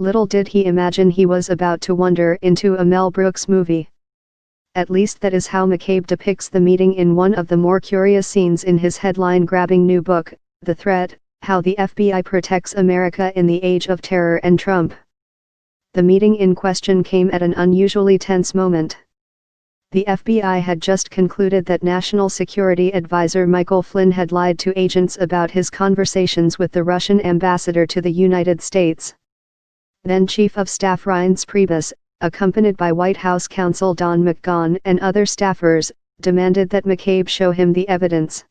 Little did he imagine he was about to wander into a Mel Brooks movie. At least that is how McCabe depicts the meeting in one of the more curious scenes in his headline-grabbing new book, The Threat: How the FBI Protects America in the Age of Terror and Trump. The meeting in question came at an unusually tense moment. The FBI had just concluded that National Security Advisor Michael Flynn had lied to agents about his conversations with the Russian ambassador to the United States. Then Chief of Staff Reince Priebus, accompanied by White House counsel Don McGahn and other staffers, demanded that McCabe show him the evidence.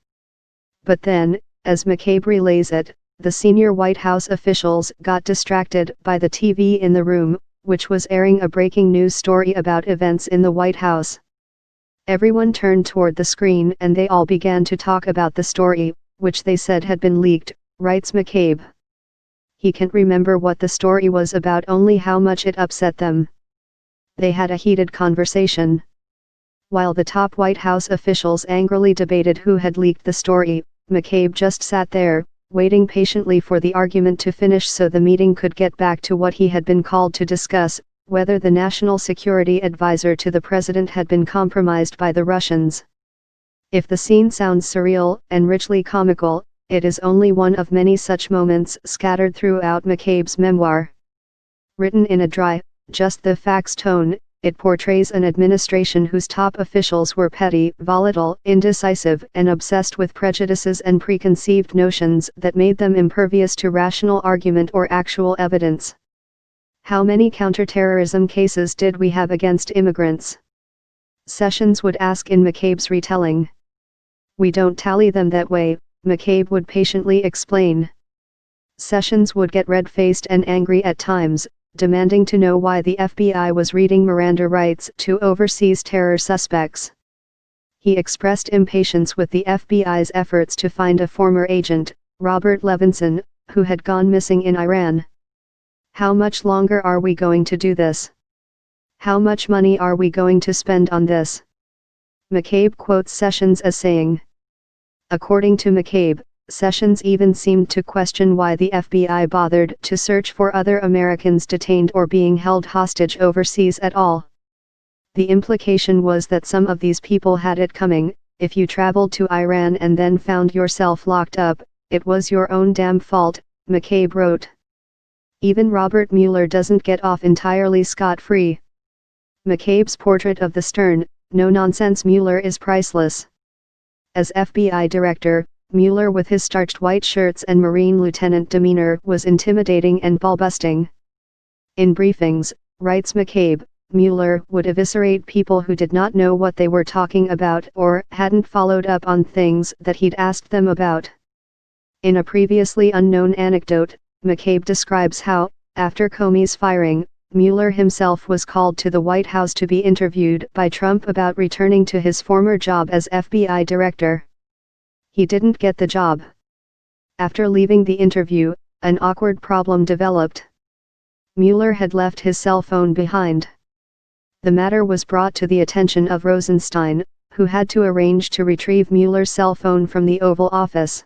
But then, as McCabe relays it, the senior White House officials got distracted by the TV in the room, which was airing a breaking news story about events in the White House. Everyone turned toward the screen and they all began to talk about the story, which they said had been leaked, writes McCabe. He can't remember what the story was about, only how much it upset them. They had a heated conversation. While the top White House officials angrily debated who had leaked the story, McCabe just sat there, waiting patiently for the argument to finish so the meeting could get back to what he had been called to discuss, whether the National Security Advisor to the President had been compromised by the Russians. If the scene sounds surreal and richly comical, it is only one of many such moments scattered throughout McCabe's memoir. Written in a dry, just the facts tone, it portrays an administration whose top officials were petty, volatile, indecisive, and obsessed with prejudices and preconceived notions that made them impervious to rational argument or actual evidence. How many counterterrorism cases did we have against immigrants? Sessions would ask in McCabe's retelling. We don't tally them that way, McCabe would patiently explain. Sessions would get red-faced and angry at times, demanding to know why the FBI was reading Miranda rights to overseas terror suspects. He expressed impatience with the FBI's efforts to find a former agent, Robert Levinson, who had gone missing in Iran. How much longer are we going to do this? How much money are we going to spend on this? McCabe quotes Sessions as saying. According to McCabe, Sessions even seemed to question why the FBI bothered to search for other Americans detained or being held hostage overseas at all. The implication was that some of these people had it coming. If you traveled to Iran and then found yourself locked up, it was your own damn fault, McCabe wrote. Even Robert Mueller doesn't get off entirely scot-free. McCabe's portrait of the stern, no-nonsense Mueller is priceless. As FBI director, Mueller with his starched white shirts and Marine lieutenant demeanor was intimidating and ball-busting. In briefings, writes McCabe, Mueller would eviscerate people who did not know what they were talking about or hadn't followed up on things that he'd asked them about. In a previously unknown anecdote, McCabe describes how, after Comey's firing, Mueller himself was called to the White House to be interviewed by Trump about returning to his former job as FBI director. He didn't get the job. After leaving the interview, an awkward problem developed. Mueller had left his cell phone behind. The matter was brought to the attention of Rosenstein, who had to arrange to retrieve Mueller's cell phone from the Oval Office.